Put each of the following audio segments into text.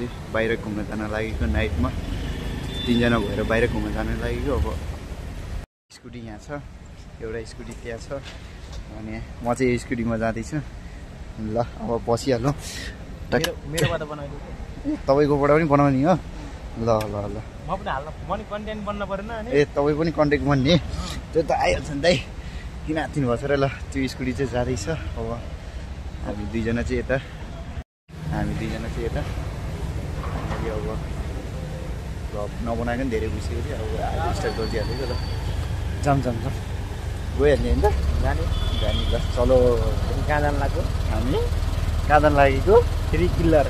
चाहिँ बाहिर घुम्न जान लागेको नाइटमा तीनजना भएर बाहिर घुम्न जान लागेको अब स्कुटी यहाँ छ एउटा स्कुटी त्यहाँ छ अनि म चाहिँ यो स्कुटीमा जाँदैछु ल अब बसिहालौँ मेरोबाट बनाइदिनु तपाईकोबाट पनि बनाउने हो ल ल ल म पनि हाल्न म नि कन्टेन्ट बन्न पर्दैन अनि ए तपाईँ पनि कन्ट्याक्ट बन्ने त्यो त आइहाल्छ नि दाइ किन हातिनु भएको छ र ल त्यो स्कुटी चाहिँ जाँदैछ अब हामी दुईजना चाहिँ यता अब नबनाएको पनि धेरै भइसक्यो थियो अब स्टार्ट गरिदिइहाल्यो ल जाम गइहाल्ने होइन जाने ल चलो कहाँ जानु लाग्यो हामी कहाँ जानु लागेको थ्री किल्लर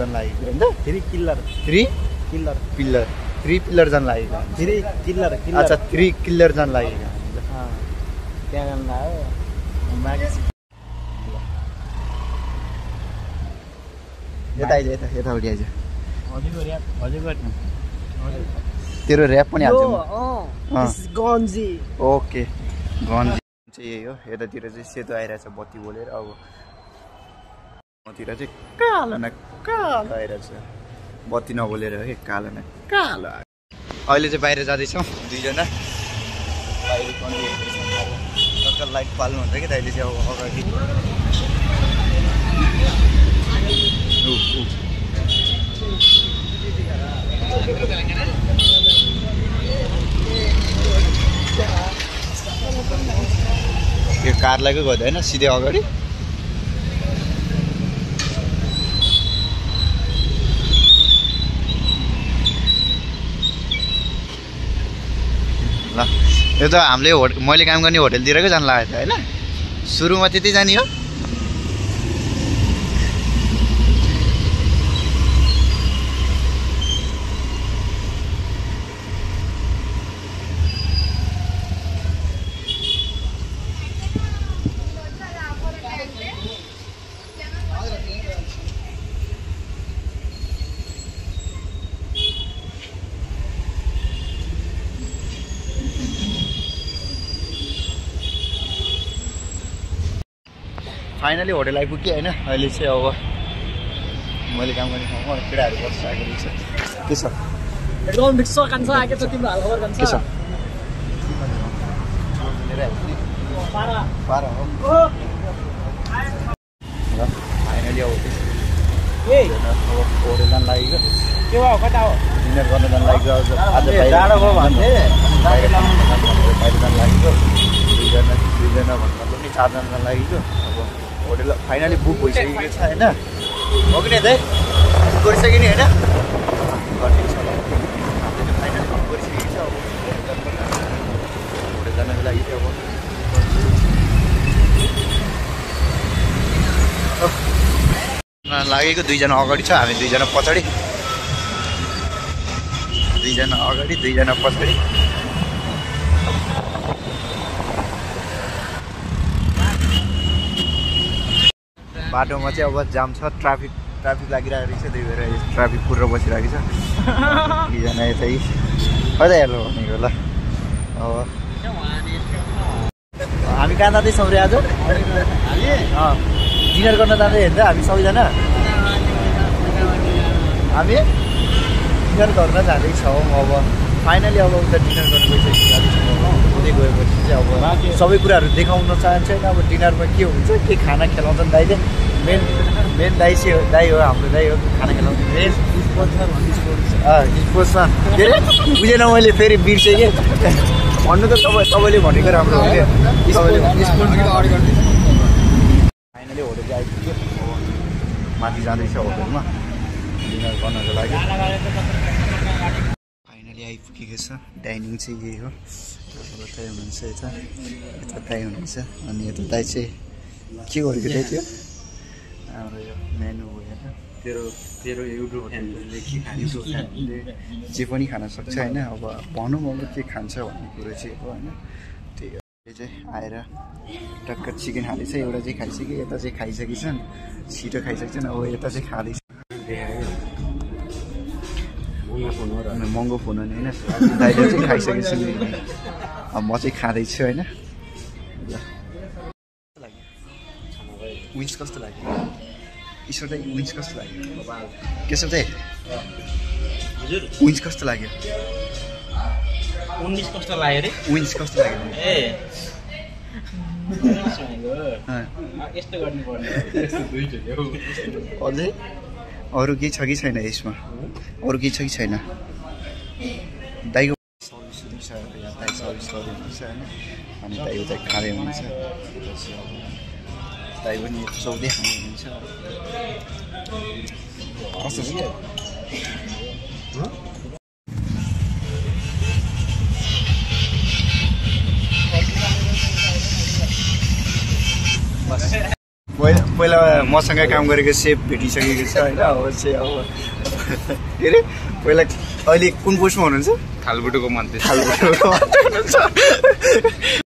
जानु लागेको होइन थ्री किल्लर जानु लागेको थ्री किल्लर अच्छा 3 किल्लर जानु लागेको त्यहाँ जानु लाग्यो यता आइज यतापट्टि आइज हजुर तेरो ऱ्याप पनि हाल्छ गन्जी ओके गन्जी चाहिँ यही हो यतातिर चाहिँ सेतो आइरहेछ बत्ती बोलेर अब मतिर चाहिँ कालो न कालो आइरहेछ बत्ती नबोलेर हो कि कालो न कालो अहिले चाहिँ बाहिर जाँदैछौँ दुईजना बाहिर लाइट पाल्नु हुन्छ कि अहिले चाहिँ अब अगाडि यो कारलाई गर्दा होइन सिधै अगाडि ल यो त हामीले मैले काम गर्ने होटलतिरकै जानु लागेको थियो होइन सुरुमा त्यति जाने हो फाइनली होटल आइपुग्यो होइन अहिले चाहिँ अब मैले काम गर्ने ठाउँमा केटाहरू बसिसकेको छ के छ एकदम मिक्स कान्छ आके छ तिम्रो हाल खबर कान्छ के छ पारा हो ल फाइनली अब होटल जानु लागेको के भयो कता हो डिनर गर्न जानु लागेको आज टाढो भयो भन्थे बाहिर जानु लागेको दुईजना भन्दा पनि चारजना जानु लागेको अब होटल फाइनली बुक भइसकेको छ होइन हो कि नै बुक गरिसक्यो नि होइन फाइनली बुक गरिसकेको छ अब होटल जानको लागि चाहिँ अब लागेको दुईजना अगाडि छ हामी दुईजना पछाडि दुईजना पछाडि बाटोमा चाहिँ अब जाम छ ट्राफिक लागिरहेको रहेछ त्यही भएर ट्राफिक पुरेर बसिरहेको छ दुईजना यतै कतै हेर्नु भनेको ल अब हामी कहाँ जाँदैछौँ रे आज डिनर गर्न जाँदै हेर्दा हामी सबैजना हामी डिनर गर्न जाँदैछौँ अब फाइनली अब उता डिनर गर्न गइसकेको उतै गएपछि चाहिँ अब सबै कुराहरू देखाउन चाहन्छ होइन अब डिनरमा के हुन्छ के खाना खेलाउँछन् दाइले मेन दाइ हो हाम्रो दाइ हो खाना खेलाउँछ स्पोर्ट्समा के अरे बुझेन मैले फेरि बिर्सेँ कि भन्नु त तपाईँले भनेको राम्रो हो कि फाइनली होटल चाहिँ आइपुग्यो माथि जाँदैछ होटलमा डिनर गर्नको लागि फाइनली आइपुगेको छ डाइनिङ चाहिँ यही हो दाइ हुनुहुन्छ यता दाइ हुनुहुन्छ अनि यता दाइ चाहिँ के गरेको दाइ थियो हाम्रो यो मेनु हो होइन तेरो युट्युब च्यानलले के खाने जे पनि खान सक्छ होइन अब भनौँ अब के खान्छ भन्ने कुरो चाहिँ हो होइन त्यही हो चाहिँ आएर टक्क चिकन खाँदैछ एउटा चाहिँ खाइसक्यो यता चाहिँ खाइसकेछन् छिटो खाइसक्छन् अब यता चाहिँ खाँदैछ महँगो फोन हो नि होइन दाइले चाहिँ खाइसकेछु अब म चाहिँ खाँदैछु होइन ल विन्स कस्तो लाग्यो ईश्वर दाइ विन्स कस्तो लाग्यो केशव दाइ हजुर विन्स कस्तो लाग्यो 19 कस्तो लाग्यो रे विन्स कस्तो लाग्यो ए यस्तो गर्नु पर्ने अझै अरू केही छ कि छैन यसमा अरू केही छ कि छैन दाइको सर्भिस हुँदैछ यहाँ दाइ सर्भिस गर्दै हुनुहुन्छ होइन अनि दाइ उता खाँदै हुनुहुन्छ दाइ पनि चौधै खाँदै हुनुहुन्छ कस्तो छ पहिला मसँग काम गरेको सेफ भेटिसकेको छ होइन अब चाहिँ अब के अरे पहिला अहिले कुन पोस्टमा हुनुहुन्छ थालबुटोको मन्त्री थालबुटोको हुनुहुन्छ